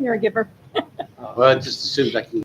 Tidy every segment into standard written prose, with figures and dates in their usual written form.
You're a giver. Well, it just assumes I can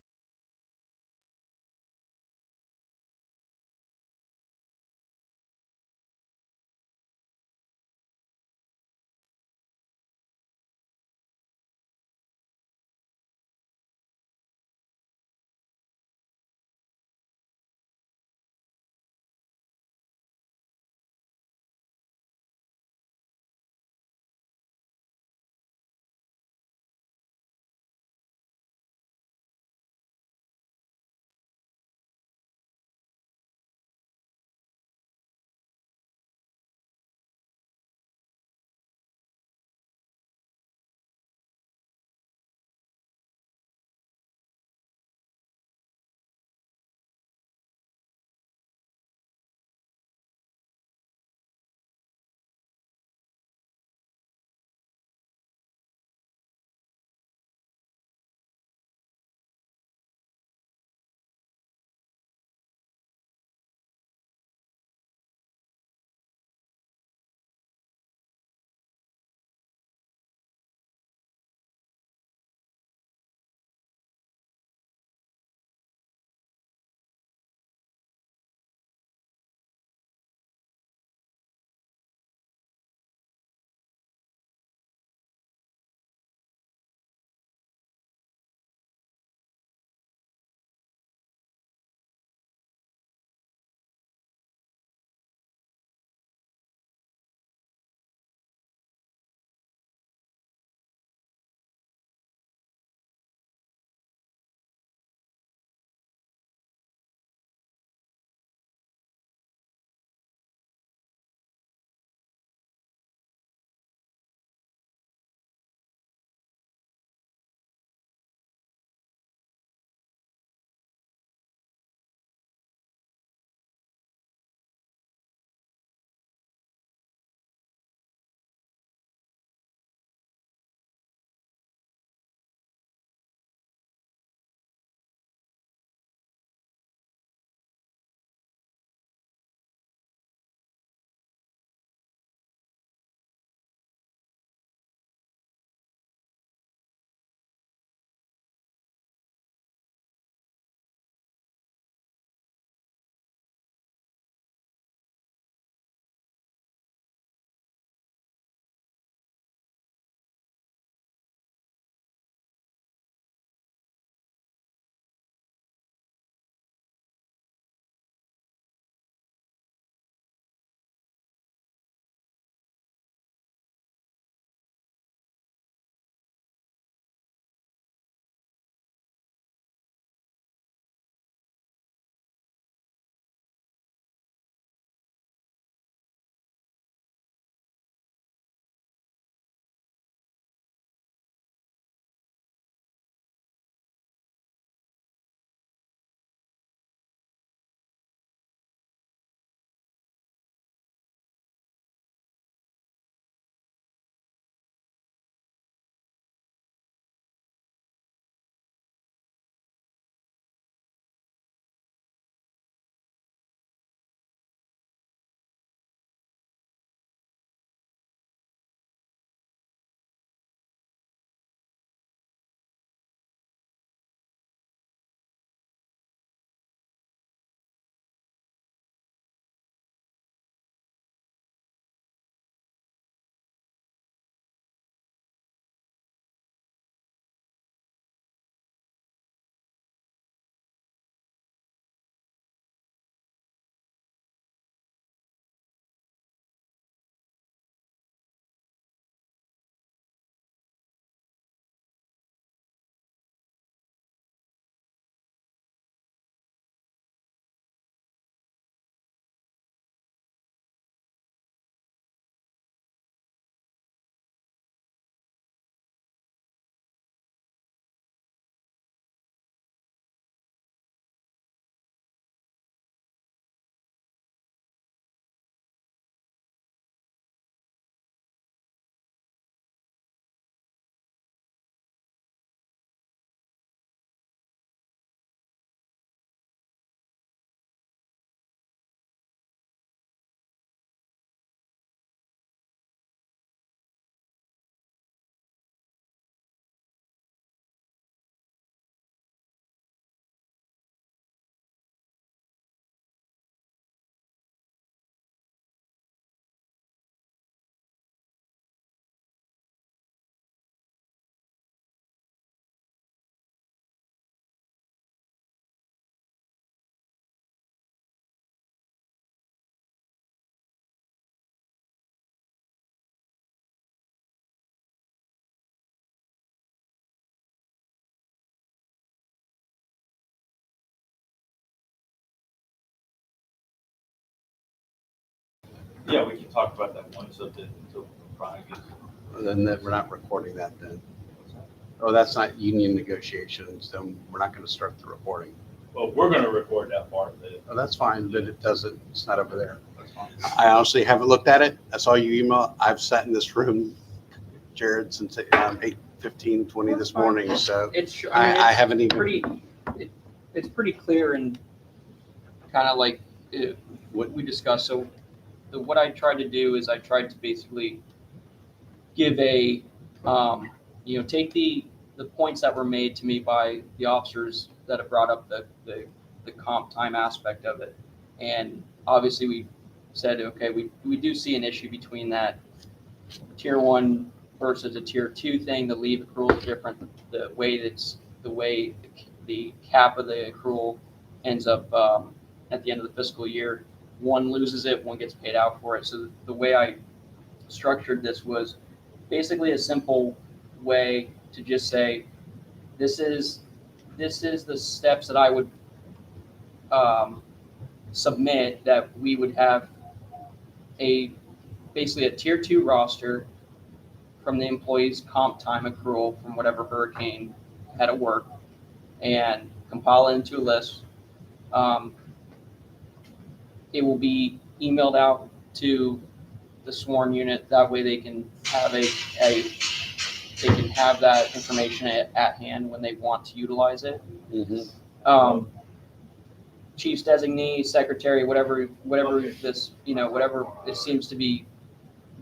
Yeah, we can talk about that one, so that, until Brian gets. Then we're not recording that then. Oh, that's not union negotiations, then we're not gonna start the recording. Well, we're gonna record that part of it. Oh, that's fine, but it doesn't, it's not over there. That's fine. I honestly haven't looked at it. I saw you email. I've sat in this room, Jared, since 8:15, 20 this morning, so It's, I haven't even. pretty, it's pretty clear and kind of like what we discussed. So what I tried to do is I tried to basically give a, take the points that were made to me by the officers that have brought up the comp time aspect of it. And obviously we said, okay, we do see an issue between that tier 1 versus a tier 2 thing. The leave accrual is different. The way the cap of the accrual ends up at the end of the fiscal year. One loses it, one gets paid out for it. So the way I structured this was basically a simple way to just say, this is the steps that I would submit, that we would have basically a tier 2 roster from the employee's comp time accrual from whatever hurricane had at work, and compile it into a list. It will be emailed out to the sworn unit. That way they can have that information at hand when they want to utilize it. Chief's designee, secretary, whatever this, whatever it seems to be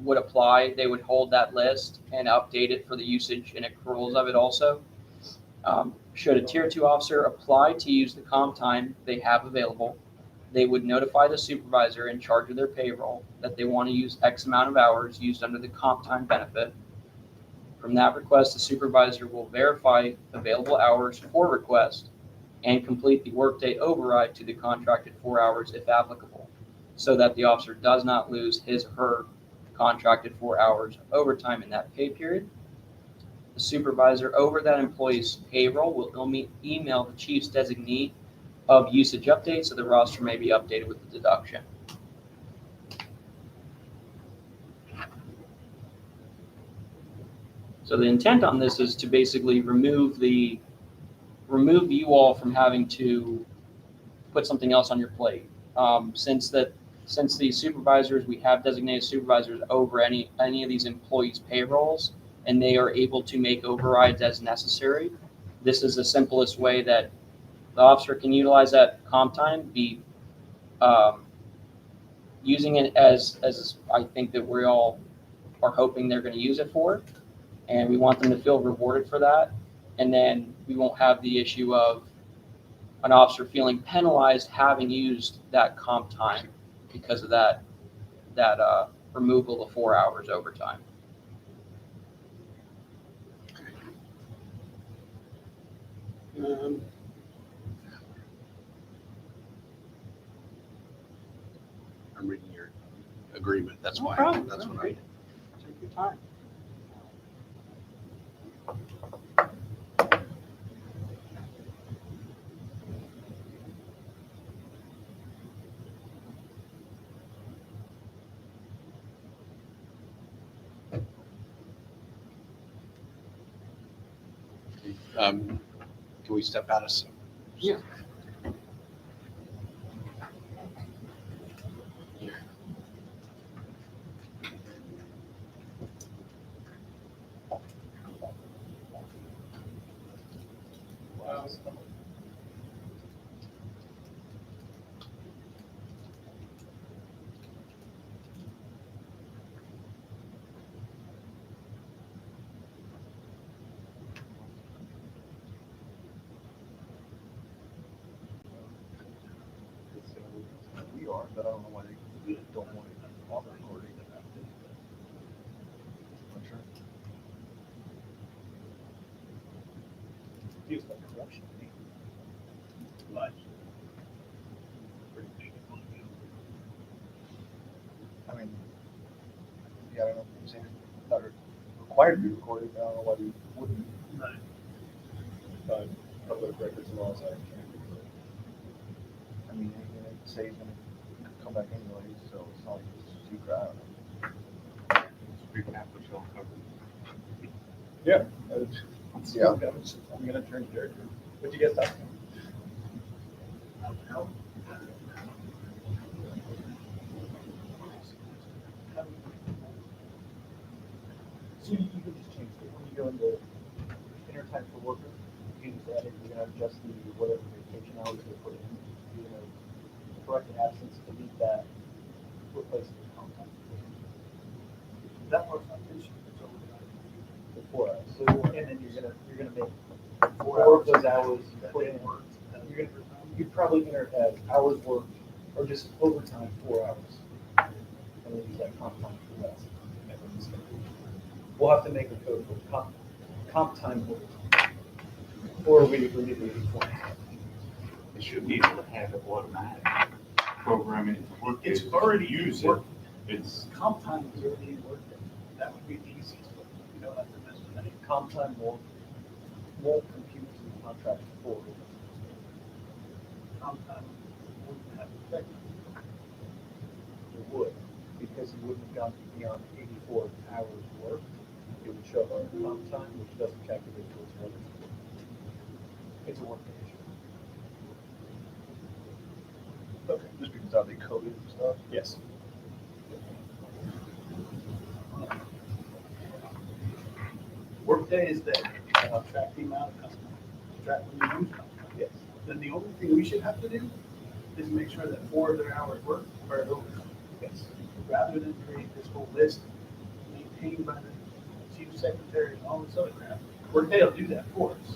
would apply, they would hold that list and update it for the usage and accruals of it also. Should a tier 2 officer apply to use the comp time they have available, they would notify the supervisor in charge of their payroll that they want to use X amount of hours used under the comp time benefit. From that request, the supervisor will verify available hours for request and complete the workday override to the contracted 4 hours if applicable, so that the officer does not lose his or her contracted 4 hours of overtime in that pay period. The supervisor over that employee's payroll will email the chief's designee of usage updates, so the roster may be updated with the deduction. So the intent on this is to basically remove you all from having to put something else on your plate. Since the supervisors, we have designated supervisors over any of these employees' payrolls, and they are able to make overrides as necessary. This is the simplest way that the officer can utilize that comp time, be using it as I think that we all are hoping they're going to use it for, and we want them to feel rewarded for that. And then we won't have the issue of an officer feeling penalized having used that comp time because of that removal of 4 hours overtime. I'm reading your agreement. That's No why. problem. That's No, what great. Take your time. Can we step out of some? Yeah. We are, but I don't know why they don't want it on the recording. I'm sure. Feels like corruption to me. But I mean, yeah, I don't know. I'm saying it's not required to be recorded, but I don't know why they wouldn't. Public records laws, I can't be recorded. I mean, anything they say is gonna come back anyway, so it's not like it's week, or I don't know. Yeah. Yeah. I'm gonna turn to Derek. What you guys talking So you can just change it, when you go into inner time for worker, you can just add it, you're gonna adjust the whatever vacation hours they put in. You're gonna correct the absence, delete that, replace it with comp time. That part's not an issue. The 4 hours, so, and then you're gonna make 4 of those hours put in. You'd probably enter it as hours worked, or just overtime, 4 hours. And then use that comp time for that. We'll have to make a code for comp time overtime. Or we leave it at 4. It should be able to have it automatic programming to work. It's already use it. work. It's Comp time is already in work. That would be the easiest way. You don't have to mess with any. Comp time won't compute to the contract for. Comp time wouldn't have effect. It would, because you wouldn't have gone beyond 84 hours worked. It would show up on comp time, which doesn't calculate towards work. It's a work issue. Okay, just because how they coded and stuff. Yes. Workday is there. Track the amount of customers. Track when you use customers. Yes. Then the only thing we should have to do is make sure that 4 of their hours worked are at overtime. Yes. Rather than create this whole list maintained by the chief secretary and all this other crap. Workday will do that for us.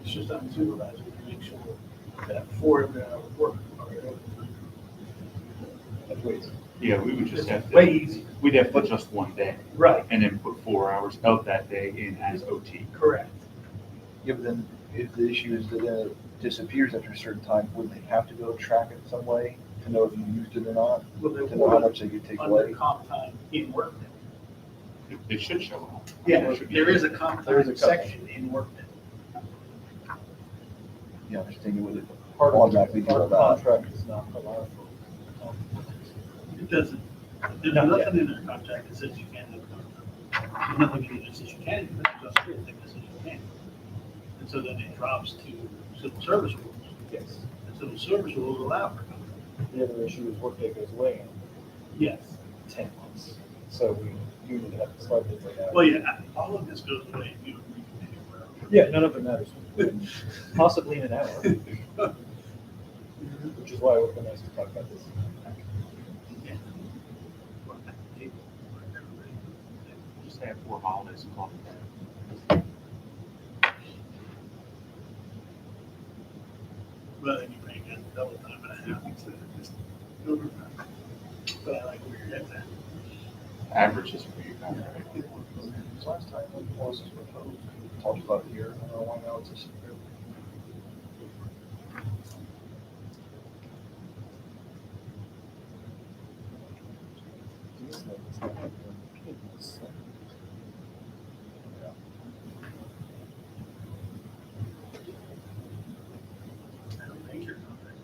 It's just on the supervisor to make sure that 4 of their hours work are at overtime. That's way easier. Yeah, we would just have Way to, easier. we'd have to just one day Right, and then put 4 hours of that day in as OT. correct. Yeah, but then if the issue is that it disappears after a certain time, wouldn't they have to go track it some way to know if you used it or not? Well, they To know how would much they could take under away? comp time in Workday. It should show up. Yeah, It should be- there is a comp There is time a comp. section in Workday. Yeah, I'm just thinking with it. Part of Automatically do all our that. contract is not allowed for. It doesn't, there's Not nothing in our contract that says you can't have comp time. There's nothing in it that says you can, but there's also thing that says you can. And so then it drops to civil service rules. Yes. And civil service rules allow for comp time. The other issue is workday goes away in Yes. 10 months. So we usually have to start it like that. Well, yeah, all of this goes away if you don't read it anywhere. Yeah, none of it matters. Possibly in an hour, which is why it would be nice to talk about this. Yeah. Just have 4 holidays and call it Well, then you make it double time and a half instead of just overtime. But I like where your head's at. that. Averages for you guys, right? Last time when policies were proposed, we talked about it here, I don't know why now it's just. I don't think your contract.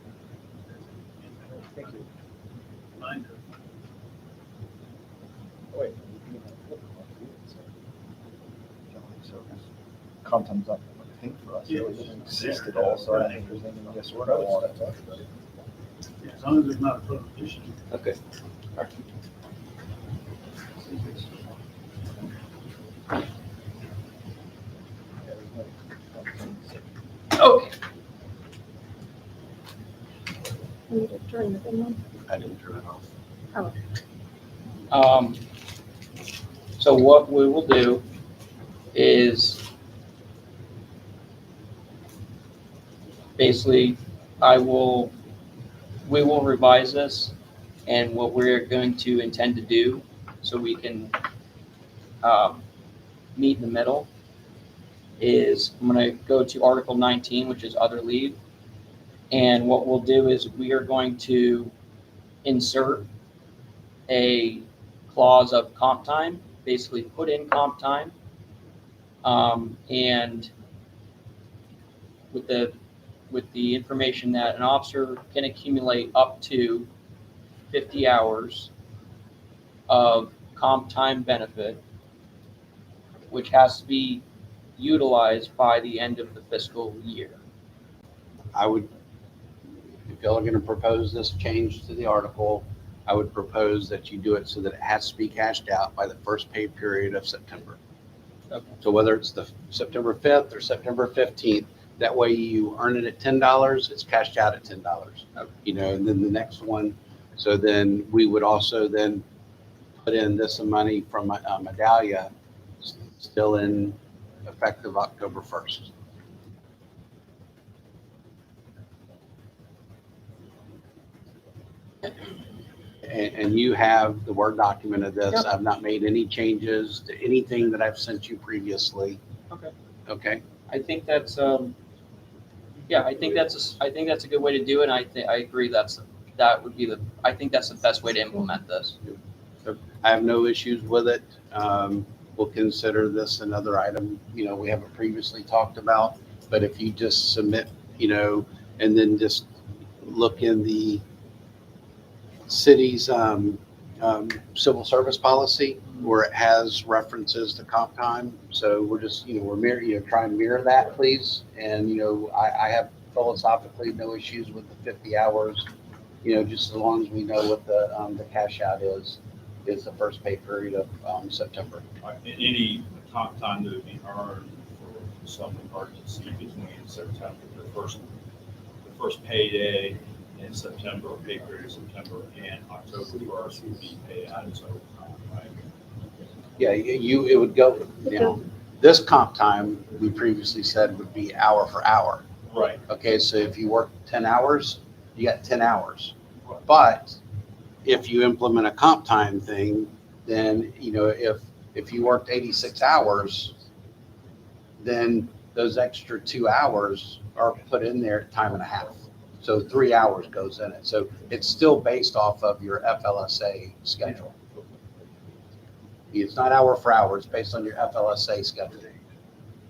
Thank you. Mine does. Oh, wait. Comp time's not a thing for us, Yeah. it doesn't exist at all, so I don't think there's anything yes or no on it. Yeah, as long as there's not a prohibition. Okay. Okay. We need to turn the thing on. I didn't turn it off. Um, so what we will do is basically, we will revise this and what we're going to intend to do so we can meet in the middle is I'm going to go to Article 19, which is other leave. And what we'll do is we are going to insert a clause of comp time, basically put in comp time. And with the information that an officer can accumulate up to 50 hours of comp time benefit, which has to be utilized by the end of the fiscal year. I would, if y'all are gonna propose this change to the article, I would propose that you do it so that it has to be cashed out by the first pay period of September. Okay. So whether it's the September 5th or September 15th, that way you earn it at $10, it's cashed out at $10. Okay. You know, and then the next one, so then we would also then put in this money from Medallia still in effective October 1st. And you have the Word document of this. Yep. I've not made any changes to anything that I've sent you previously. Okay. Okay? I think that's, yeah, I think that's a good way to do it. And I agree that would be I think that's the best way to implement this. I have no issues with it. We'll consider this another item, you know, we haven't previously talked about, but if you just submit, you know, and then just look in the city's civil service policy where it has references to comp time. So we're just, you know, we're trying to mirror that, please. And, you know, I have philosophically no issues with the 50 hours, you know, just as long as we know what the cash out is the first pay period of September. Any comp time that would be earned for some emergency between September, the first payday in September, pay period of September, and October 1st would be paid out as overtime, right? Yeah, it would go, you know, this comp time, we previously said would be hour for hour. Right. Okay, so if you work 10 hours, you got 10 hours. But if you implement a comp time thing, then, you know, if you worked 86 hours, then those extra 2 hours are put in there at time and a half. So 3 hours goes in it. So it's still based off of your FLSA schedule. It's not hour for hour, it's based on your FLSA schedule.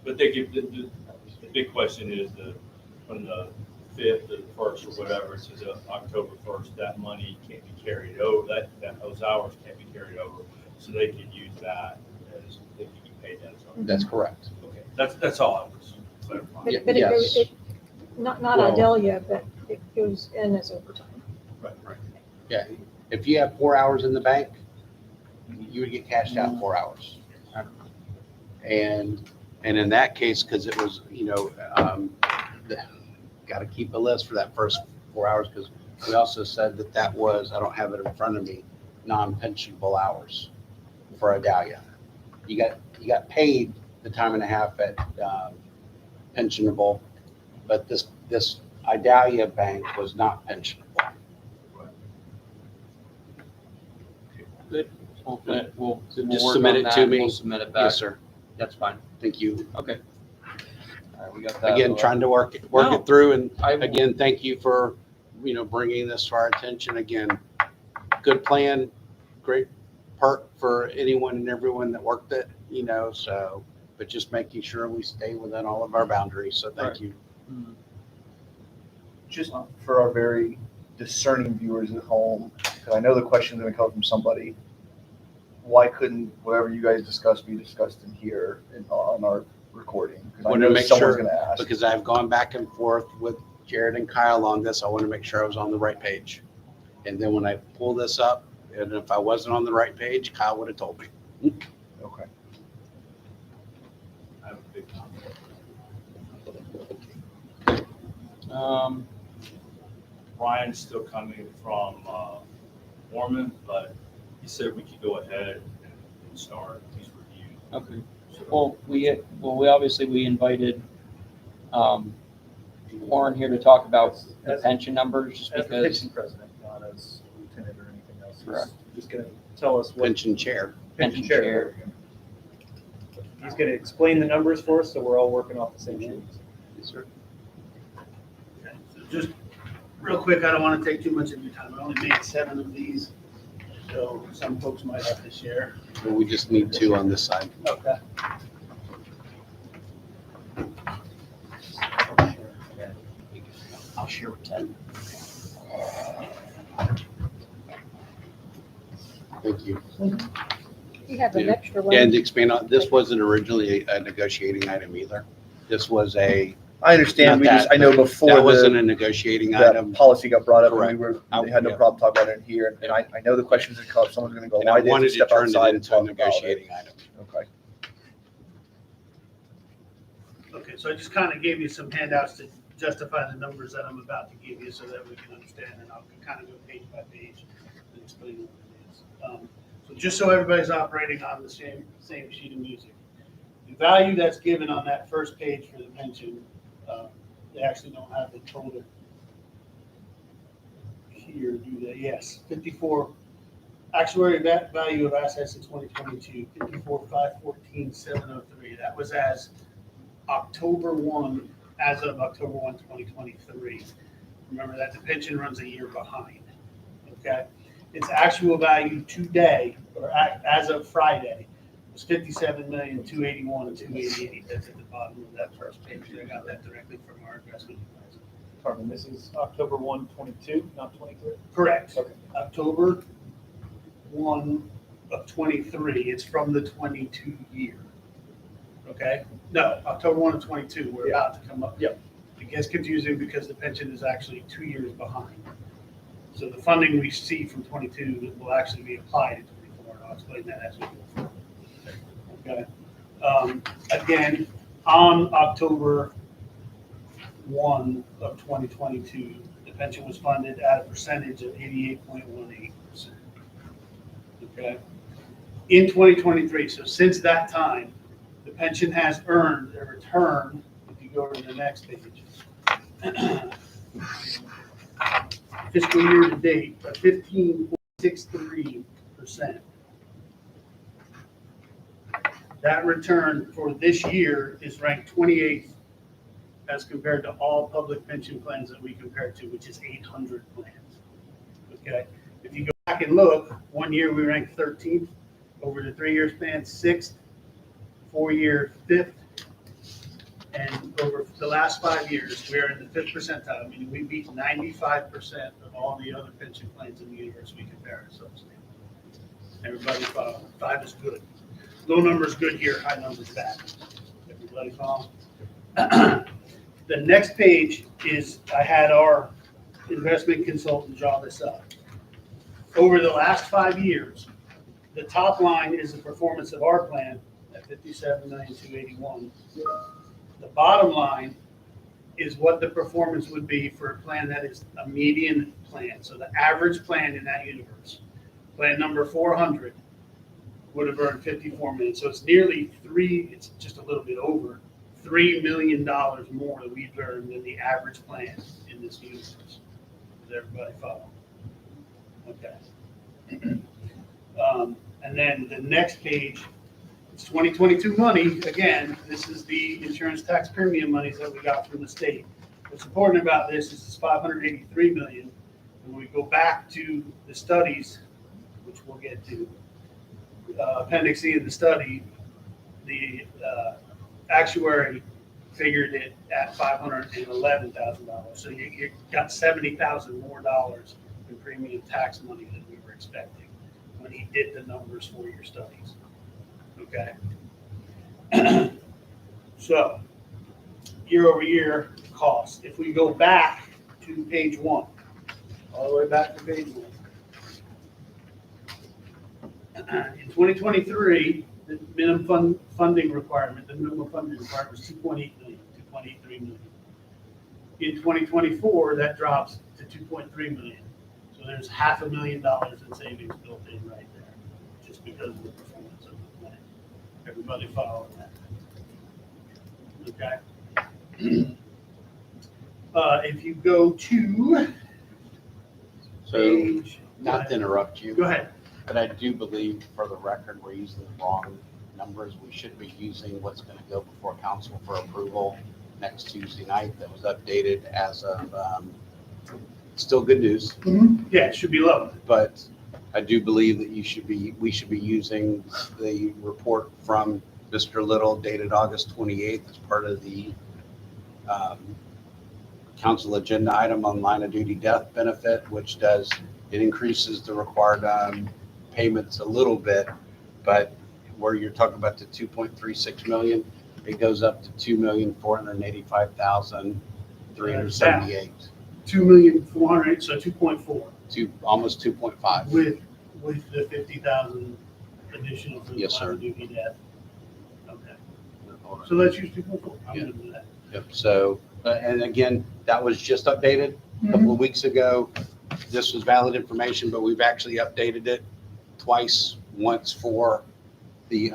But they give, the big question is from the 5th to the 1st or whatever to the October 1st, that money can't be carried over, those hours can't be carried over, so they can use that as, they can be paid that. That's correct. Okay, that's all I was clarifying. But it goes, Yes. not Well- Idalia, but it goes in as overtime. Yeah, if you have 4 hours in the bank, you would get cashed out 4 hours. And in that case, because it was, you know, got to keep a list for that first 4 hours, because we also said that was, I don't have it in front of me, non-pensionable hours for Idalia. You got paid the time and a half at pensionable, but this Idalia bank was not pensionable. We'll Just work submit on it that to and me. We'll submit it back. Yes, sir. That's fine. Thank you. Okay. All right, we got that. Again, trying to work No. it through, and I will- again, thank you for, you know, bringing this to our attention. Again, good plan, great perk for anyone and everyone that worked it, you know, so, but just making sure we stay within all of our boundaries, so thank Right. you. Mhm. Just for our very discerning viewers at home, because I know the question is going to come from somebody. Why couldn't whatever you guys discussed be discussed in here on our recording? Because I Wanted to know make someone's sure, going to ask. Because I've gone back and forth with Jared and Kyle on this, I want to make sure I was on the right page. And then when I pull this up, and if I wasn't on the right page, Kyle would have told me. Okay. I have a big comment. Ryan's still coming from Mormon, but he said we could go ahead and start these reviews. Okay. So- Well, we obviously, we invited, Warren here to talk about the As- pension numbers, just As the because, pension president, not as lieutenant or anything else. Correct. He's just gonna tell us what. Pension chair. Pension chair. He's gonna explain the numbers for us, so we're all working off the same sheet. Yes, sir. Okay, so just real quick, I don't want to take too much of your time. I only made 7 of these, so some folks might have to share. Well, we just need 2 on this side. Okay. I'll share with Ted. Thank you. You have an Yeah. extra one. And to expand on, this wasn't originally a negotiating item either. This was a, I understand, Not that, I know before that wasn't the, a negotiating that item. policy got brought up, and Correct. we had no Yeah. problem talking about it in here, and I know the questions that come up, someone's gonna go, And I why did you wanted to step turn it outside and into a talk about it? negotiating item. Okay. Okay, so I just kind of gave you some handouts to justify the numbers that I'm about to give you so that we can understand, and I'll kind of go page by page and explain what it is. So just so everybody's operating on the same sheet of music. The value that's given on that first page for the pension, they actually don't have the total here, do they? Yes, 54, actuary value of assets in 2022, 54,514,703. That was as October 1, as of October 1, 2023. Remember that the pension runs a year behind, okay? Its actual value today, or as of Friday, was 57,281,288. That's at the bottom of that first page. I got that directly from our investment advisor. Carmen, this is October 1, 22, not 23? Correct. Okay. October 1 of 23. It's from the 22 year. Okay? No, October 1 of 22. We're about to come up. Yep. It gets confusing because the pension is actually 2 years behind. So the funding we see from 22 will actually be applied in 24. And I'll explain that as we go forward. Okay? Again, on October 1 of 2022, the pension was funded at a percentage of 88.18%. Okay? In 2023, so since that time, the pension has earned a return, if you go to the next page, fiscal year to date, of 15.63%. That return for this year is ranked 28th as compared to all public pension plans that we compare to, which is 800 plans. Okay? If you go back and look, 1 year we ranked 13th, over the 3 year span, 6th, 4 year 5th, and over the last 5 years, we are in the 5th percentile, meaning we beat 95% of all the other pension plans in the universe we compare ourselves to. Everybody follow. 5 is good. Low number is good here, high number is bad. Everybody follow? The next page is, I had our investment consultant draw this up. Over the last 5 years, the top line is the performance of our plan at 57,281,000. The bottom line is what the performance would be for a plan that is a median plan. So the average plan in that universe, plan number 400, would have earned 54 million. So it's nearly it's just a little bit over $3 million more that we've earned than the average plan in this universe. Does everybody follow? Okay. And then the next page, it's 2022 money. Again, this is the insurance tax premium monies that we got from the state. What's important about this is it's 583 million. And when we go back to the studies, which we'll get to, Appendix E of the study, the actuary figured it at $511,000. So you got $70,000 more in premium tax money than we were expecting when he did the numbers for your studies. Okay. So year over year cost. If we go back to page 1, all the way back to page 1. In 2023, the minimum funding requirement was 2.8 million, 2.83 million. In 2024, that drops to 2.3 million. So there's $500,000 in savings built in right there, just because of the performance of the plan. Everybody following that? Okay. If you go to So, page, not to interrupt you, go ahead. but I do believe for the record, we're using the wrong numbers. We should be using what's going to go before council for approval next Tuesday night. That was updated as of, still good news, Yeah, it should be low. but I do believe that we should be using the report from Mr. Little dated August 28th as part of the council agenda item on line of duty death benefit, which it increases the required payments a little bit, but where you're talking about the 2.36 million, it goes up to 2,485,378 2,400,000, so 2.4 to almost 2.5. with the 50,000 additional for the Yes, sir. line of duty debt. Okay, so let's use 2.4. I'm Yeah. gonna do that. Yep. So, and again, that was just updated a couple of weeks ago. This was valid information, but we've actually updated it twice, once for the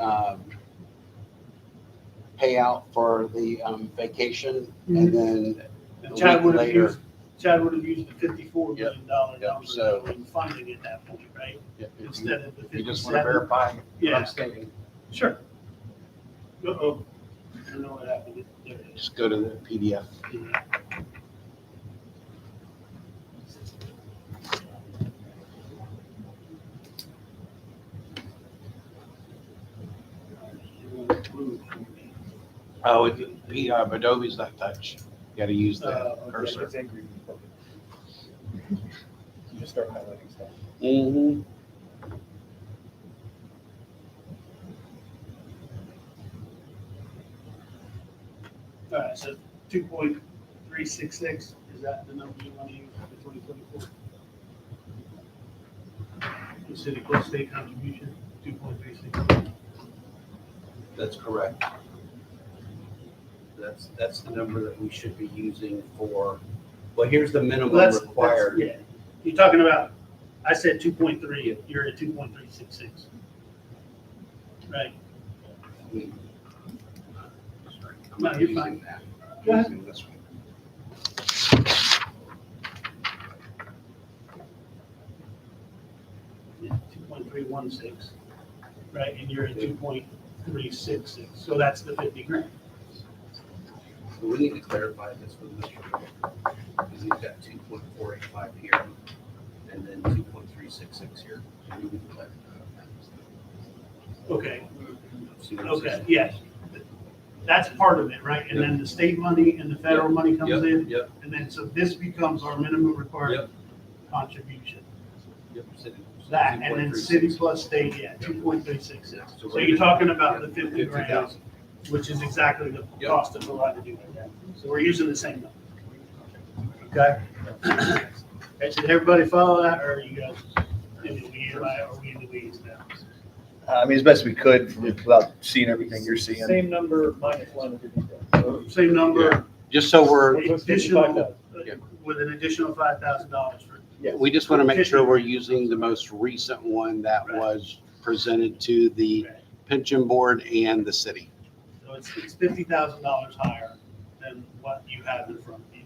payout for the vacation, and then And a Chad week would have later. used the $54 million number so- that we're funding at that point, right? If you- Instead of the if you just want to 57. verify what Yeah. I'm stating, Sure. Uh-oh, I don't know what happened. There it is. just go to the PDF. Oh, but Adobe's not touch. You got to use the Okay. cursor. It's angry. You just start highlighting stuff. Mm-hmm. All right, so 2.366, is that the number you want to use for 2024? The city plus state contribution, 2.366. That's correct. That's the number that we should be using for, well, here's the minimum required. Yeah, you're talking about, I said 2.3, you're at 2.366. Right, Sorry, I'm No, not you're using fine. that. Go I'm ahead. using this one. yeah, 2.316, right, and you're at 2.366, so that's the 50 grand. So we need to clarify this with Mr. Because he's got 2.485 here and then 2.366 here. So we need to clarify that. Okay, See what I'm okay, saying? yes. That's part of it, right? And then the state money and the federal money comes Yep, in, Yep, and then, so this becomes our minimum required Yep. contribution. yep. City. That, and then city 2.36. plus state, yeah, 2.366. So So we're you're gonna- talking about the Yep, 50 grand, 50,000. which is exactly the Yep. cost of the line of duty. So we're using the same number. Okay? Okay, did everybody follow that, or are you guys in the weeds, are we in the weeds now? I mean, as best we could without seeing everything you're seeing. Same number minus line of duty debt. So Same number, Just so we're, additional, 55,000. with an additional $5,000 for, Yes. we just want to make sure we're using the most recent one that was presented to the pension board and the city. so it's $50,000 higher than what you have in front of you.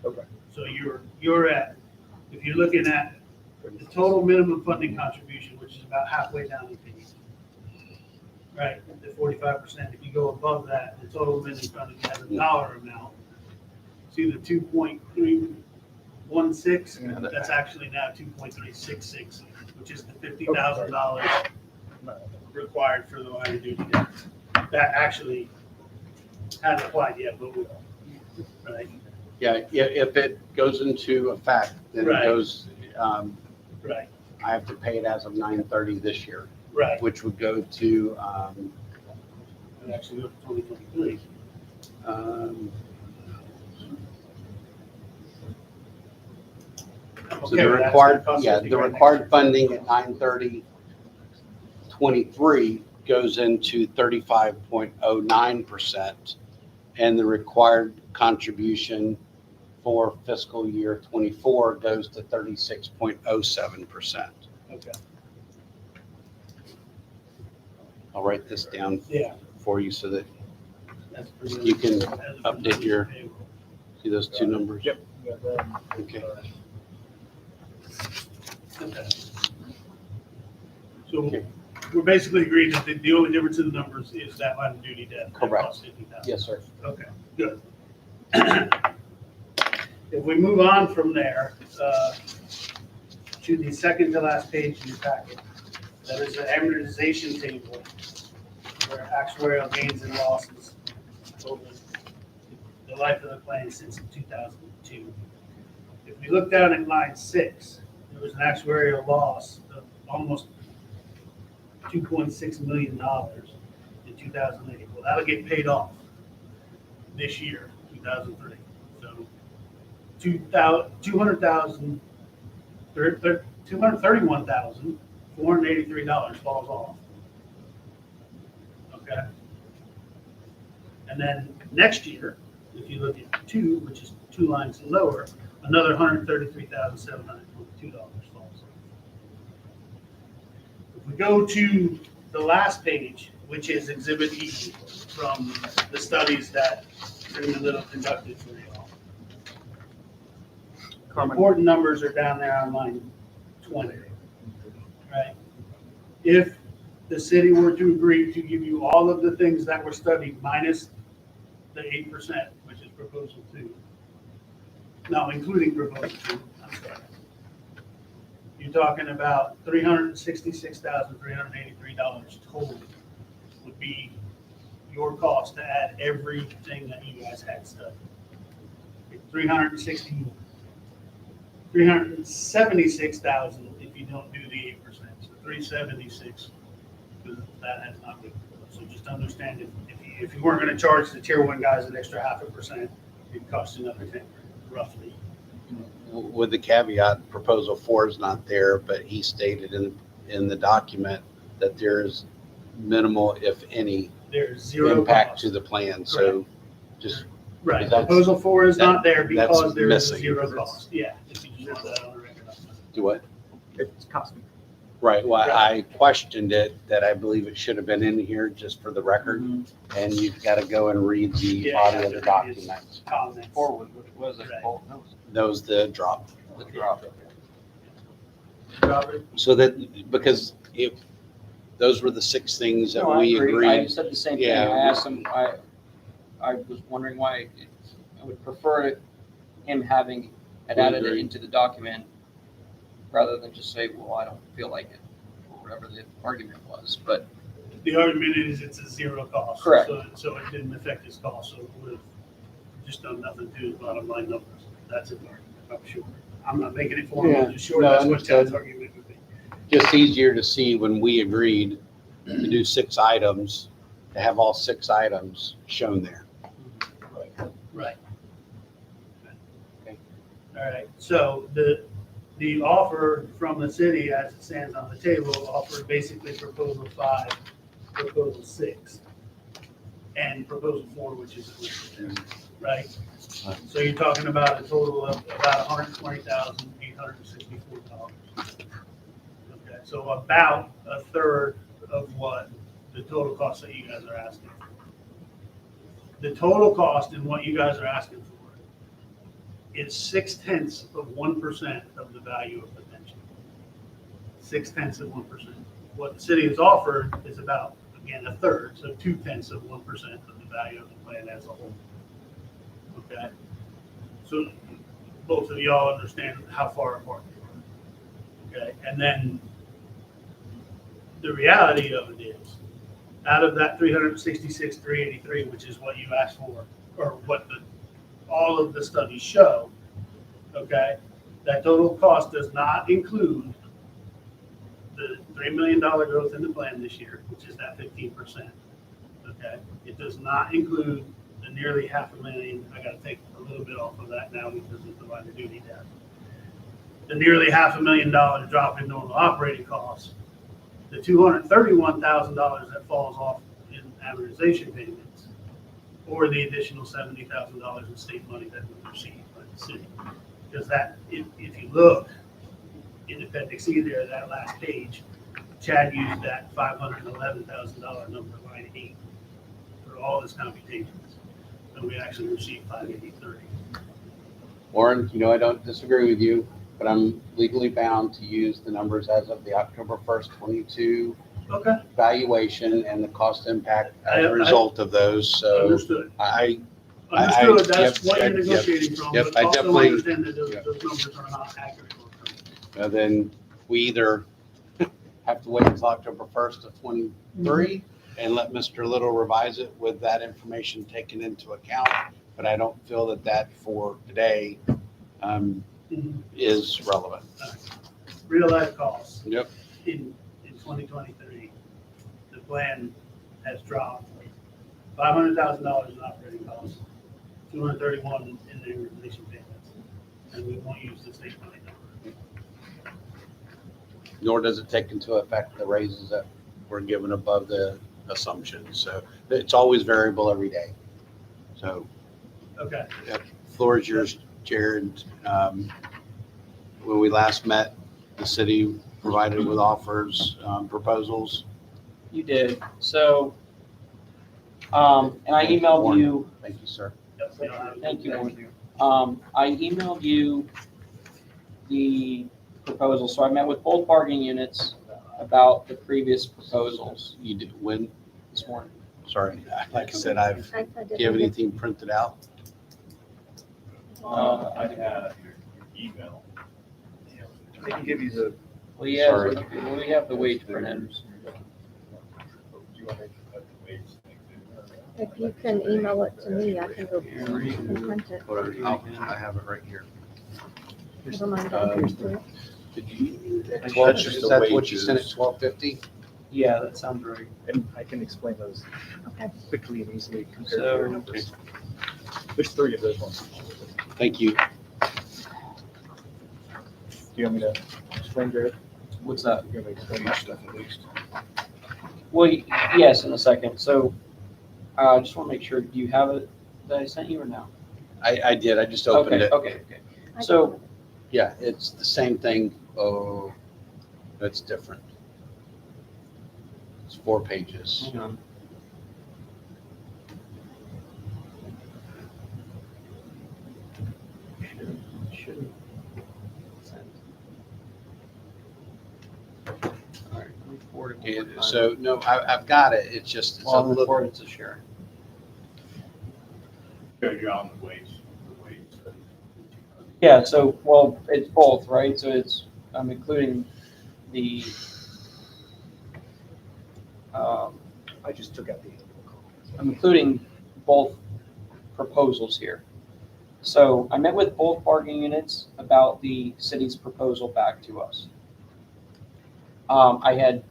Okay. So you're at, if you're looking at the total minimum funding contribution, which is about halfway down the page. Right, the 45%, if you go above that, the total minimum funding has a dollar amount. It's either 2.316, that's actually now 2.366, which is the $50,000 required for the line of duty debt. That actually hasn't applied yet, but will, right? Yeah, if it goes into effect, then it Right. goes, Right, I have to pay it as of 9/30 this year, right. which would go to, It actually goes to 2023. So Okay, the well, that's required, gonna cost yeah, 50 the grand required next funding at 9/30/23 goes into 35.09%. And the required contribution for fiscal year 24 goes to 36.07%. year. Okay, I'll write this down yeah. for you so that That's pretty you can good. update your, see those two numbers? Yep. Okay. Okay. So Okay. we're basically agreed that the only difference in the numbers is that line of duty debt. that Correct. costs 50,000. Yes, sir. Okay, good. If we move on from there, to the second to last page in your packet, that is the amortization table, where actuarial gains and losses over the life of the plan since 2002. If we look down at line 6, there was an actuarial loss of almost $2.6 million in 2008. Well, that'll get paid off this year, 2003. So $231,483 falls off. Okay. And then next year, if you look at 2, which is 2 lines lower, another $133,722 falls off. If we go to the last page, which is Exhibit E from the studies that Freeman Little conducted for y'all. Important numbers are down there on line 20, right? If the city were to agree to give you all of the things that were studied minus the 8%, which is proposal 2. No, including proposal 2, I'm sorry. You're talking about $366,383 total would be your cost to add everything that you guys had studied. 376,000 if you don't do the 8%. So 376, because that has not been. So just understand if you weren't going to charge the tier 1 guys an extra 0.5%, it'd cost you another 10, roughly. With the caveat, proposal 4 is not there, but he stated in the document that there's minimal, if any, There's zero impact cost. to the plan. So just Right, that's- proposal 4 is not there because that's there is a missing. zero cost. Yeah, if you just want that on the record. do what? It's costing. Right. Well, Right. I questioned it, that I believe it should have been in here just for the record. And you've got to go and read the Yeah, body you of the have to read his documents. Comments. Forward, was it? Right. Those the drop. The drop. Robert? So that, because if, those were the 6 things that No, I we agree. I agreed. said the same thing. Yeah. I asked him, I was wondering why, I would prefer him having it added Agree. into the document rather than just say, well, I don't feel like it, or whatever the argument was, but The argument is it's a zero cost. Correct. So it didn't affect his cost, so it would have just done nothing to his bottom line numbers. That's an argument, I'm sure. I'm not making it for him, Yeah, I'm just sure no, that's what understood. Chad's argument would be. Just easier to see when we agreed to do 6 items, to have all 6 items shown there. Right. Okay. All right, so the offer from the city as it stands on the table offered basically proposal 5, proposal 6, and proposal 4, which is listed there, right? So you're talking about a total of about $120,864. Okay, so about a third of what the total cost that you guys are asking for. The total cost in what you guys are asking for is 0.6% of the value of potential. 0.6%. What the city has offered is about, again, a third, so 0.2% of the value of the plan as a whole. Okay? So both of y'all understand how far apart they are. Okay? And then the reality of it is, out of that 366,383, which is what you asked for, or what all of the studies show, okay, that total cost does not include the $3 million growth in the plan this year, which is that 15%. Okay, it does not include the nearly $500,000. I got to take a little bit off of that now because of the line of duty debt. The nearly $500,000 drop in normal operating costs, the $231,000 that falls off in amortization payments, or the additional $70,000 in state money that we received by the city. Because that, if you look in Appendix E there, that last page, Chad used that $511,000 number, line 8, for all his computations. And we actually received $583. Warren, I don't disagree with you, but I'm legally bound to use the numbers as of the October 1st, 22 Okay, valuation and the cost impact as I- a result of those. So understood. yep, Understood, that's what you're yep, negotiating from, yep, but I also definitely- understand that yep. those numbers are not accurate. then we either have to wait until October 1st of 23 and let Mr. Little revise it with that information taken into account. But I don't feel that for today is relevant. Real life costs Yep. in 2023 plan has dropped $500,000 in operating costs, 231 in the releasing payments, and we won't use the state money number. Nor does it take into effect the raises that were given above the assumptions. So it's always variable every day. So Okay, floor is yours, Jared. When we last met, the city provided with offers, proposals. You did. So, and I emailed you, Thank you, sir. Yep, we don't have- thank you. I emailed you the proposal. So I met with both bargaining units about the previous proposals You did, when, this morning. sorry, like I said, do you have anything printed out? I have your email. They can give you the, Well, yeah, Sorry. we have the wage printed. If you can email it to me, I can go and print it. I have it right here. Never mind, downstairs too. Did you? That's just Is the that what you wages. sent at 1250? Yeah, that sounds right. And I can explain those Okay. quickly and easily compared to So- your numbers. There's 3 of those ones. Thank you. Do you want me to explain, Jared? What's that? You want me to explain that stuff at least? Well, yes, in a second. So, I just want to make sure, do you have it that I sent you or no? I did, I just opened Okay, it. okay. So, Yeah, it's the same thing. Oh, that's different. It's 4 pages. hang on. Shouldn't send. All right, let me forward it. one And more time. so, no, I've got it. It's just, it's Well, a I'm gonna little, forward it to Sharon. You're on the wage. Yeah, so, well, it's both, right? So I'm including the, I just took out the annual cost. I'm including both proposals here. So I met with both bargaining units about the city's proposal back to us. I had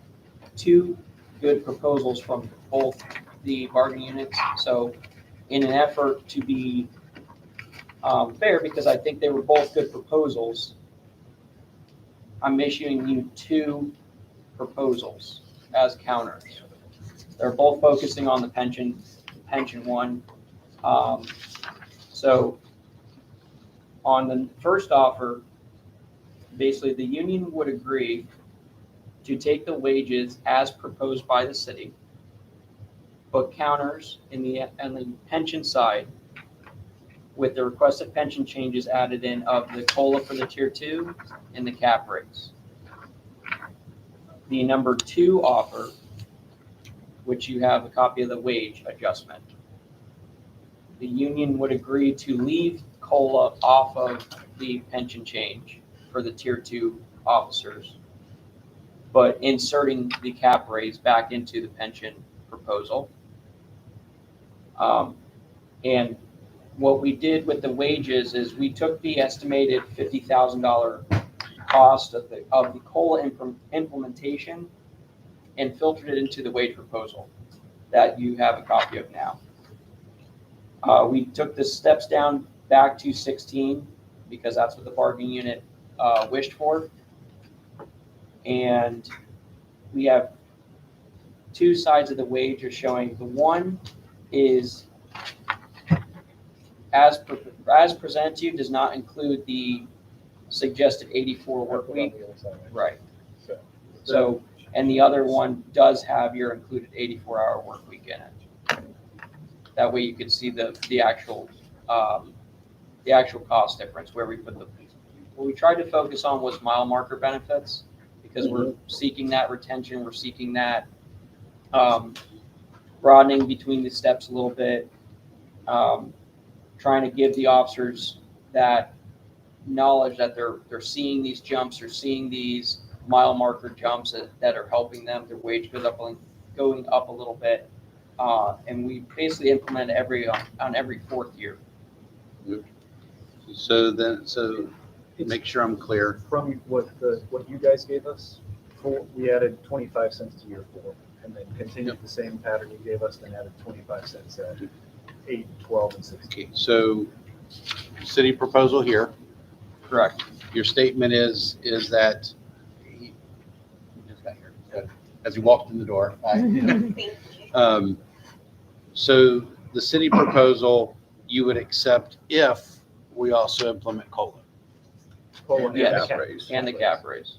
2 good proposals from both the bargaining units. So in an effort to be fair, because I think they were both good proposals, I'm issuing you 2 proposals as counters. They're both focusing on the pension one. So on the first offer, basically the union would agree to take the wages as proposed by the city, but counters on the pension side with the requested pension changes added in of the COLA for the tier 2 and the cap rates. The number 2 offer, which you have a copy of the wage adjustment. The union would agree to leave COLA off of the pension change for the tier 2 officers, but inserting the cap raise back into the pension proposal. And what we did with the wages is we took the estimated $50,000 cost of the COLA implementation and filtered it into the wage proposal that you have a copy of now. We took the steps down back to 16 because that's what the bargaining unit wished for. And we have 2 sides of the wage are showing. The one is as presented to you does not include the suggested 84 work week. Right. So, and the other one does have your included 84-hour work week in it. That way you can see the actual cost difference where we put the, what we tried to focus on was mile marker benefits because we're seeking that retention, we're seeking that broadening between the steps a little bit, trying to give the officers that knowledge that they're seeing these jumps, they're seeing these mile marker jumps that are helping them. Their wage going up a little bit, and we basically implement on every 4th year. So make sure I'm clear. From what you guys gave us, we added 25 cents to year 4. and then continued the same pattern you gave us, then added 25 cents at 8, 12, and 16. Okay, so city proposal here, Correct. your statement is that he just got here, so, as he walked in the door. So the city proposal, you would accept if we also implement COLA. COLA and Yes. cap raise. And the cap raise.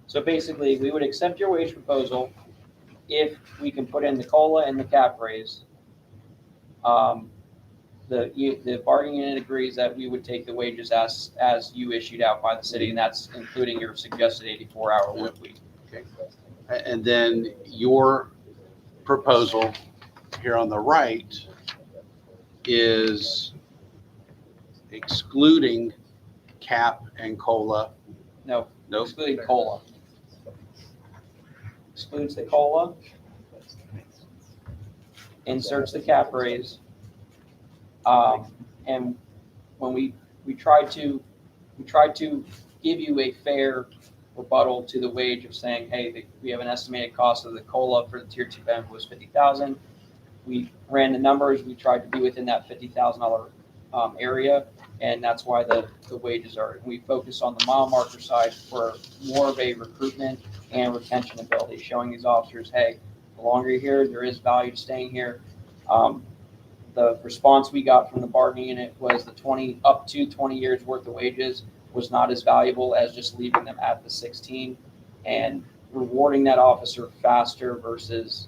So basically, we would accept your wage proposal if we can put in the COLA and the cap raise. The bargaining unit agrees that we would take the wages as you issued out by the city, and that's including your suggested 84-hour work week. And then your proposal here on the right is excluding cap and COLA. No, Nope. excluding COLA. Excludes the COLA, inserts the cap raise. And when we tried to give you a fair rebuttal to the wage of saying, hey, we have an estimated cost of the COLA for the tier 2 benefit was $50,000. We ran the numbers. We tried to be within that $50,000 area, and that's why the wages are. We focus on the mile marker side for more of a recruitment and retention ability, showing these officers, hey, the longer you're here, there is value to staying here. The response we got from the bargaining unit was the up to 20 years worth of wages was not as valuable as just leaving them at the 16 and rewarding that officer faster versus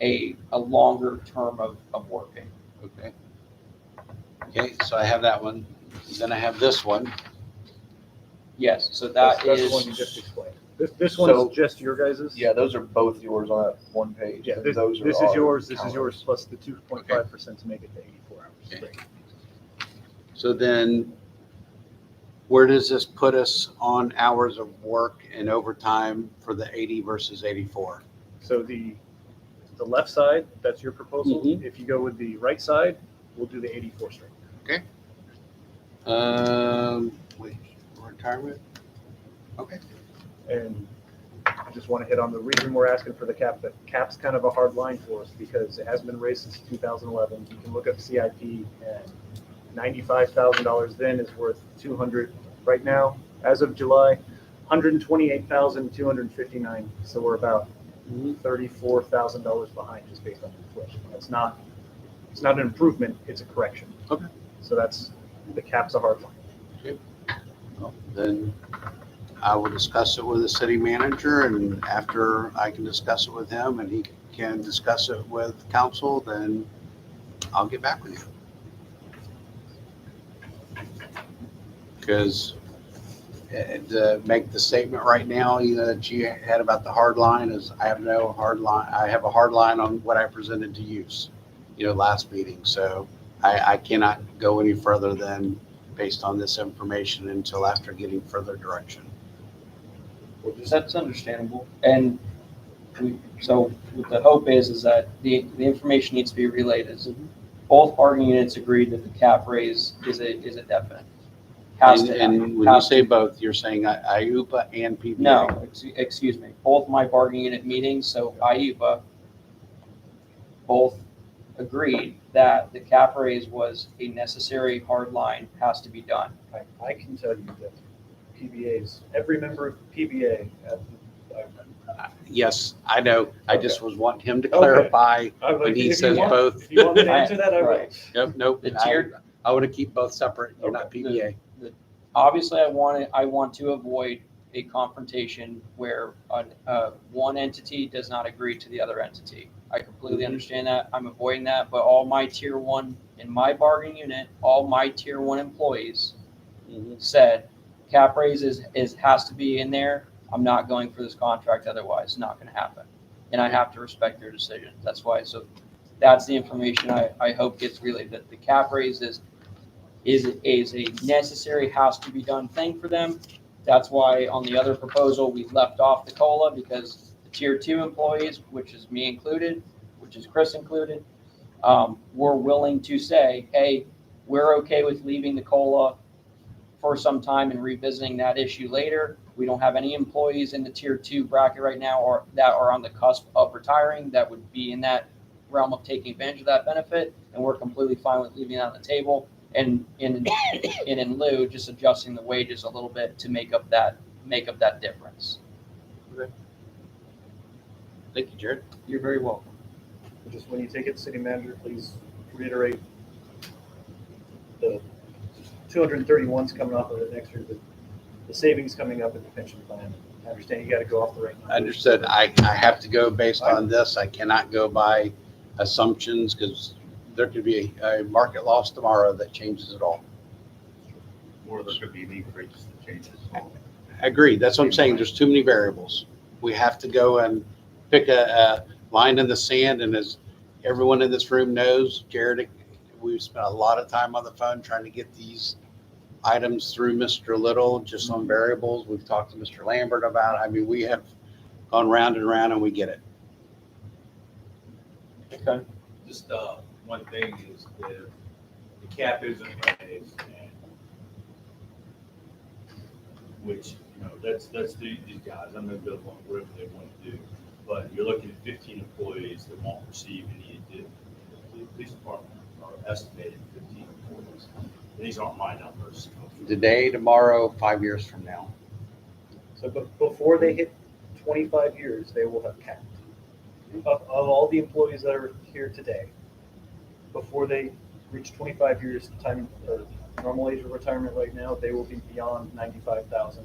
a longer term of working. Okay. Okay, so I have that one. Then I have this one. Yes, so That's that the one you is, just explained. This So- one's just your guys's? Yeah, those are both yours on that one page. Yeah, and this those are is our yours, this is hours. yours, plus the 2.5% to make it to 84 hours. Okay. So then where does this put us on hours of work and overtime for the 80 versus 84? So the left side, that's your proposal. Mhm. If you go with the right side, we'll do the 84 straight. Wait, retirement? Okay. And I just want to hit on the reason we're asking for the cap. The cap's kind of a hard line for us because it hasn't been raised since 2011. You can look up CIP and $95,000 then is worth 200 right now. As of July, 128,259. So we're about $34,000 behind just based on inflation. It's not an improvement, it's a correction. Okay. So that's, the cap's a hard line. Well, then I will discuss it with the city manager, and after I can discuss it with him and he can discuss it with council, then I'll get back with you. Because to make the statement right now, that you had about the hard line is I have no hard line. I have a hard line on what I presented to use, last meeting. So I cannot go any further than based on this information until after getting further direction. that's understandable. And so what the hope is that the information needs to be relayed is both bargaining units agreed that the cap raise is a definite. Has to And happen. when you Has say to. both, you're saying IUPA and PBA? No, excuse me. Both my bargaining unit meetings, so IUPA, both agreed that the cap raise was a necessary hard line, has to be done. I can tell you that PBAs, every member of PBA, Yes, I know. I just was wanting him to Okay. clarify when he says both. If you want me to answer that, I will. Right. Nope. The tiered- I want to keep both separate. You're not Okay. PBA. Obviously, I want to avoid a confrontation where one entity does not agree to the other entity. I completely understand that. I'm avoiding that, but all my tier 1 in my bargaining unit, all my tier 1 employees said cap raise has to be in there. I'm not going for this contract, otherwise it's not going to happen. And I have to respect their decision. That's why. So that's the information I hope gets relayed, that the cap raise is a necessary, has to be done thing for them. That's why on the other proposal, we left off the COLA, because the tier 2 employees, which is me included, which is Chris included, we're willing to say, hey, we're okay with leaving the COLA for some time and revisiting that issue later. We don't have any employees in the tier 2 bracket right now or that are on the cusp of retiring that would be in that realm of taking advantage of that benefit, and we're completely fine with leaving it on the table and in lieu just adjusting the wages a little bit to make up that difference. Thank you, Jared. You're very welcome. Just when you take it, city manager, please reiterate the 231's coming off of it next year, the savings coming up in the pension plan. I understand you got to go off the right numbers. Understood. I have to go based on this. I cannot go by assumptions because there could be a market loss tomorrow that changes it all. Or there could be an increase that changes. Agreed. That's what I'm saying. There's too many variables. We have to go and pick a line in the sand. And as everyone in this room knows, Jared, we've spent a lot of time on the phone trying to get these items through Mr. Little, just on variables. We've talked to Mr. Lambert about it. I mean, we have gone round and round and we get it. Okay. Just one thing is the cap isn't raised, and which, you know, that's these guys. I'm going to build one whatever they want to do, but you're looking at 15 employees that won't receive any additional. The police department are estimated 15 employees. These aren't my numbers. Today, tomorrow, 5 years from now. So before they hit 25 years, they will have capped. Of all the employees that are here today, before they reach 25 years time or normal age of retirement right now, they will be beyond 95,000.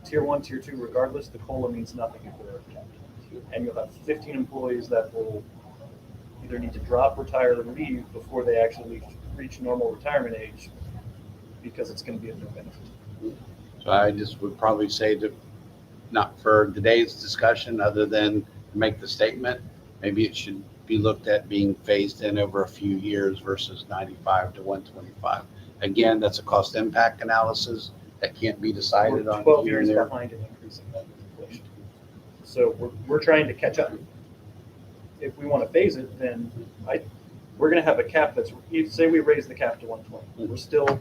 Tier 1, Tier 2, regardless, the COLA means nothing if they're capped. And you'll have 15 employees that will either need to drop, retire, or leave before they actually reach normal retirement age because it's going to be of no benefit. So I just would probably say that not for today's discussion, other than make the statement, maybe it should be looked at being phased in over a few years versus 95 to 125. Again, that's a cost impact analysis that can't be decided We're on 12 here and years there. behind in increasing that inflation. So we're trying to catch up. If we want to phase it, then we're going to have a cap that's, say we raise the cap to 120. We're still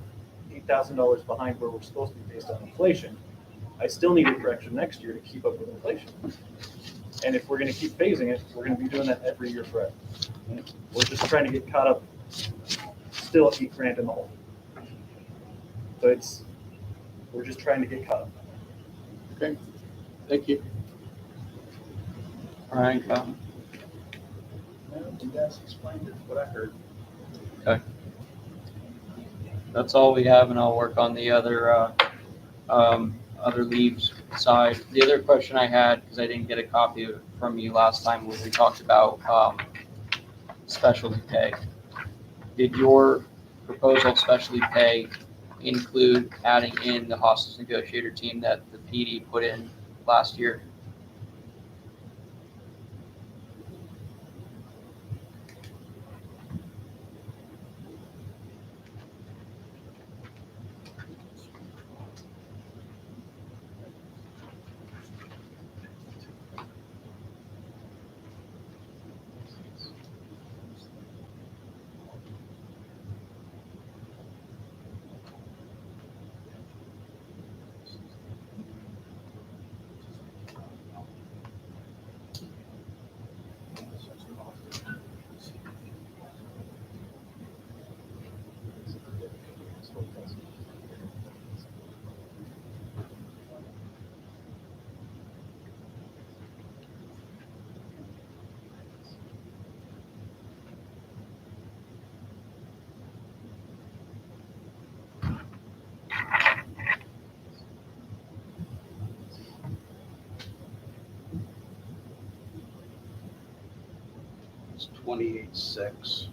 $8,000 behind where we're supposed to be based on inflation. I still need a correction next year to keep up with inflation. And if we're going to keep phasing it, we're going to be doing that every year forever. We're just trying to get caught up, still at $8,000 in the hole. So we're just trying to get caught up. Okay, thank you. All right. You guys explained it, what I heard. That's all we have, and I'll work on the other leaves side. The other question I had, because I didn't get a copy of it from you last time when we talked about specialty pay. Did your proposal of specialty pay include adding in the hostage negotiator team that the PD put in last year? It's 28.6.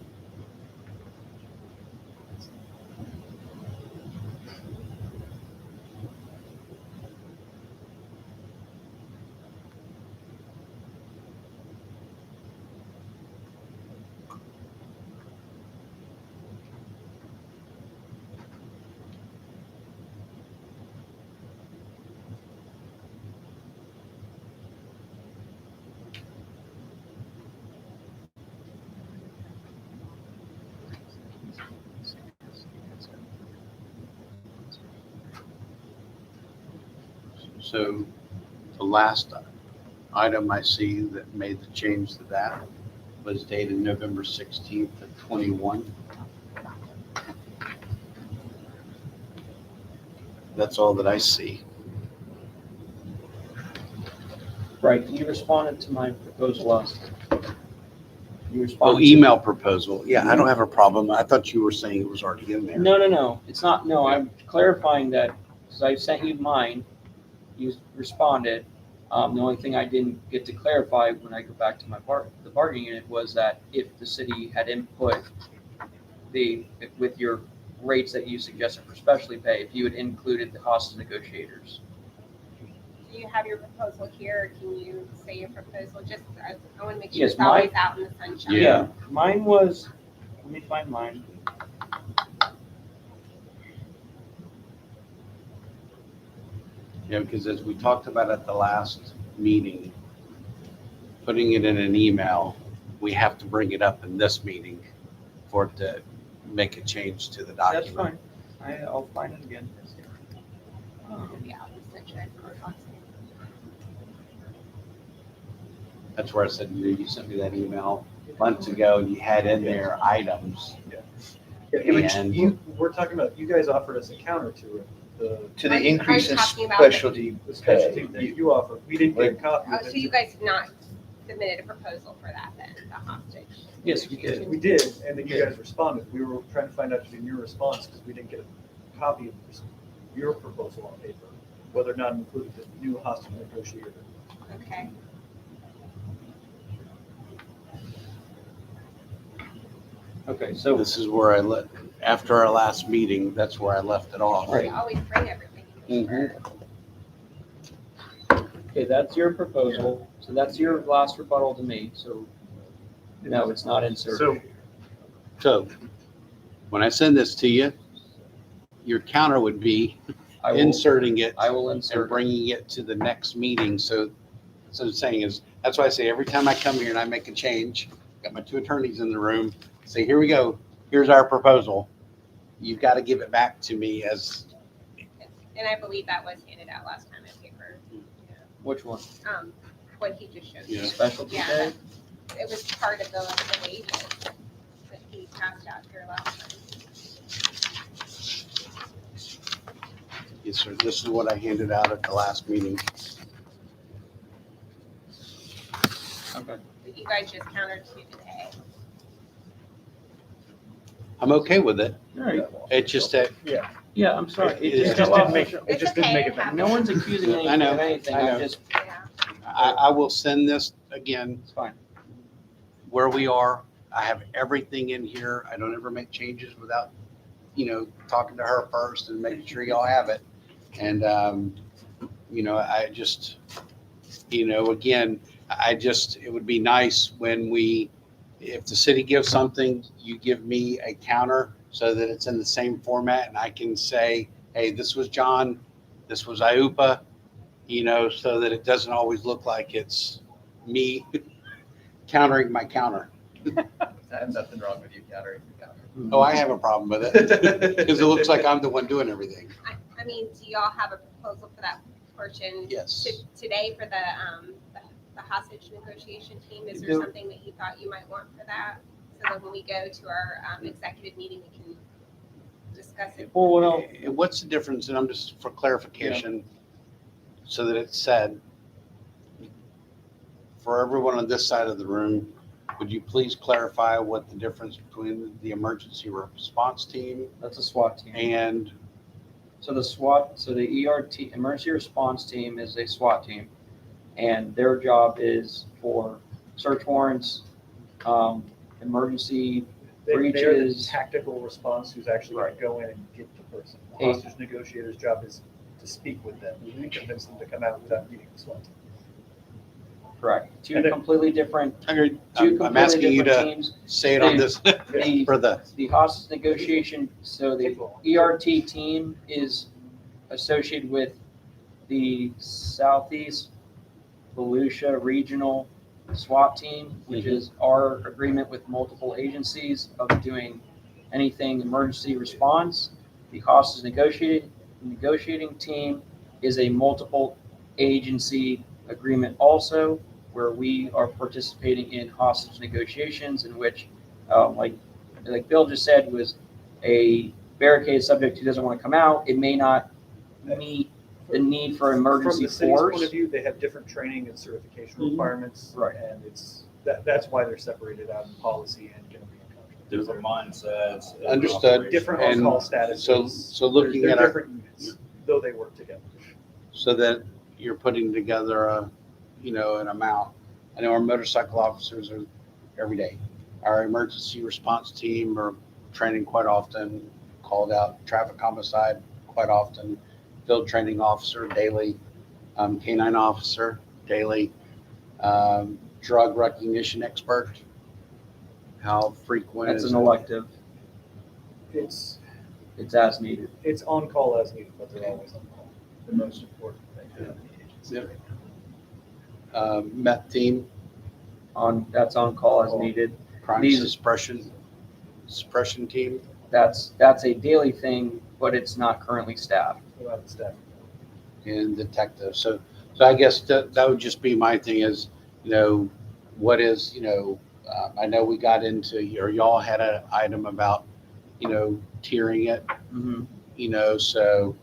So the last item I see that made the change to that was dated November 16th of 21. That's all that I see. Right, you responded to my proposal last. You Oh, responded. email proposal. Yeah, I don't have a problem. I thought you were saying it was already in there. No, it's not, no, I'm clarifying that, because I sent you mine, you responded. The only thing I didn't get to clarify when I go back to the bargaining unit was that if the city had input with your rates that you suggested for specialty pay, if you had included the hostage negotiators. Do you have your proposal here? Can you say your proposal? Just, I want to make sure Yes, it's always out in the sunshine. Yeah. Mine was, let me find mine. Yeah, because as we talked about at the last meeting, putting it in an email, we have to bring it up in this meeting for it to make a change to the That's document. fine. I'll find it again. It'll be out in the sunshine for us. That's where I said, you sent me that email months ago and you had in there items. And- We're talking about, you guys offered us a counter to it, To Are the you increase in talking about specialty the specialty pay. that you offered. We didn't get a copy Oh, of so it. you guys have not submitted a proposal for that then, the hostage? Yes, we did. We did, and then you guys responded. We were trying to find out in your response, because we didn't get a copy of your proposal on paper, whether or not it included the new hostage negotiator. Okay. Okay, so, This is where after our last meeting, that's where I left it off. We always bring everything. okay, that's your proposal. So that's your last rebuttal to me. So, no, it's not inserted. So, So when I send this to you, your counter would be I will, inserting it I will and insert. bringing it to the next meeting. So the saying is, that's why I say every time I come here and I make a change, got my two attorneys in the room, say, here we go, here's our proposal. You've got to give it back to me as, And I believe that was handed out last time in paper. Which one? What he just showed you. Yeah. Specialty Yeah, pay? it was part of the wages that he passed out here last time. yes, sir, this is what I handed out at the last meeting. Okay. That you guys just countered to today. I'm okay with it. All right. It's just that, Yeah, I'm sorry. It just just got didn't lost. make- it just didn't make it better. No one's accusing I anything know, of anything. I know. I'm just, Yeah. I will send this again it's fine. where we are. I have everything in here. I don't ever make changes without, talking to her first and making sure y'all have it. And, I just, again, it would be nice when if the city gives something, you give me a counter so that it's in the same format and I can say, hey, this was John, this was IUPA, so that it doesn't always look like it's me countering my counter. I have nothing wrong with you countering your counter. Oh, I have a problem with it because it looks like I'm the one doing everything. I mean, do y'all have a proposal for that portion Yes. today for the hostage negotiation team? Is there Do- something that you thought you might want for that? So that when we go to our executive meeting, we can discuss it. Well, what else? And what's the difference, and I'm just for clarification, so that it's said, for everyone on this side of the room, would you please clarify what the difference between the emergency response team That's a SWAT team. and, So the ERT, emergency response team is a SWAT team. And their job is for search warrants, emergency They're the breaches. tactical response who's actually going to go in and get the person. The Hey. hostage negotiator's job is to speak with them. We can convince them to come out without meeting the SWAT team. Correct. Two And then- completely different, I'm two I'm asking completely you different to teams. say it on this, The, for the, the hostage negotiation, so the ERT team is associated with the Southeast Volusia Regional SWAT team, which is our agreement with multiple agencies of doing anything emergency response. The hostage negotiating team is a multiple agency agreement also, where we are participating in hostage negotiations in which, like Bill just said, was a barricade subject who doesn't want to come out. It may not meet the need for From emergency the city's point of force. view, they have different training and certification Mhm. requirements. Right. And that's why they're separated out in policy and going to be in contract. Different mindsets. different Understood. operations. Different And on-call statuses. so looking They're at our, different units, though they work together. so that you're putting together a, an amount. I know our motorcycle officers are every day. Our emergency response team are training quite often, called out traffic homicide quite often, field training officer daily, canine officer daily, drug recognition expert. How frequent That's is an it? elective. It's As needed. on-call as needed, but they're always on-call. The most important thing to have in the agency Yep. right now. Meth team, That's on call as needed. crime These- suppression team. That's a daily thing, but it's not currently staffed. We'll have the staff. And detective. So I guess that would just be my thing is, what is, I know we got into, or y'all had an item about, tiering it, so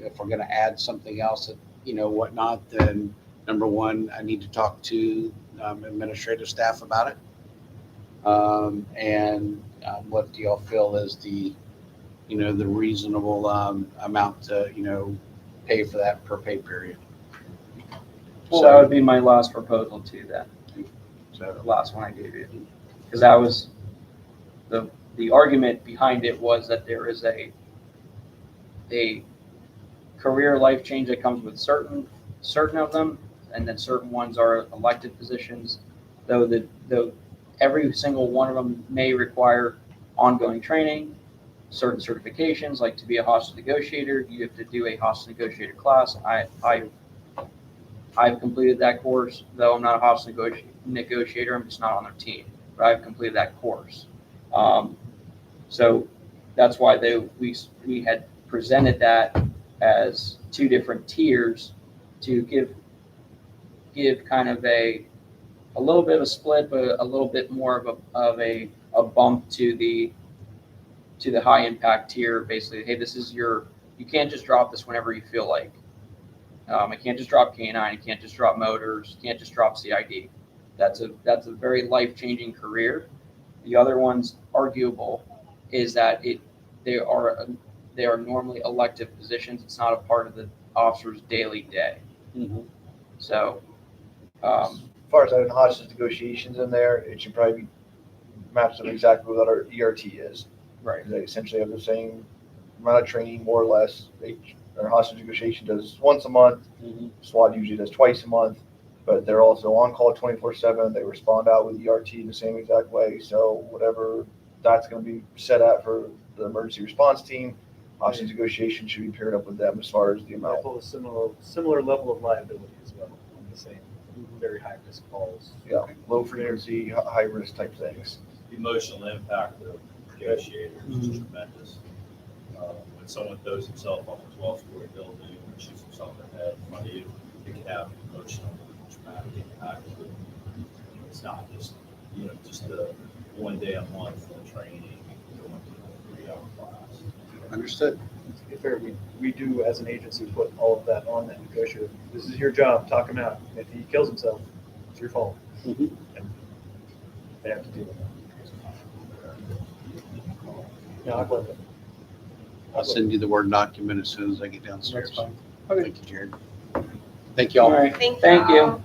if we're going to add something else, whatnot, then number one, I need to talk to administrative staff about it. And what do y'all feel is the reasonable amount to, pay for that per pay period? Well, that would be my last proposal too, then, So, the last one I gave you. Because that was, the argument behind it was that there is a career life change that comes with certain of them, and then certain ones are elected positions, though every single one of them may require ongoing training, certain certifications, like to be a hostage negotiator, you have to do a hostage negotiator class. I've completed that course, though I'm not a hostage negotiator, I'm just not on their team, but I've completed that course. So that's why we had presented that as two different tiers to give kind of a little bit of a split, but a little bit more of a bump to the high impact tier. Basically, hey, you can't just drop this whenever you feel like. I can't just drop K9, you can't just drop motors, you can't just drop CID. That's a very life-changing career. The other one's arguable is that they are normally elective positions. It's not a part of the officer's daily day. So, As far as having hostage negotiations in there, it should probably be matched up exactly what our ERT is. right. They essentially have the same amount of training, more or less. Our hostage negotiation does once a month. SWAT usually does twice a month, but they're also on call 24/7. They respond out with ERT in the same exact way. So whatever that's going to be set at for the emergency response team, hostage negotiation should be paired up with them as far as the amount. They hold a similar level of liability as well on the same very high risk calls. Yeah, low frequency, high risk type things. The emotional impact of negotiators is tremendous. When someone throws himself off a 12-story building and shoots himself in the head in front of you, it can have emotional, traumatic impact. It's not just, just the one day a month of training, going to a 3-hour class. Understood. To be fair, we do as an agency put all of that on that negotiator. This is your job, talk him out. If he kills himself, it's your fault. And they have to deal with that. No, I've let them. I'll send you the Word document as soon as I get downstairs. That's fine. Thank you, Jared. Thank you all. All right. Thank Thank you. y'all.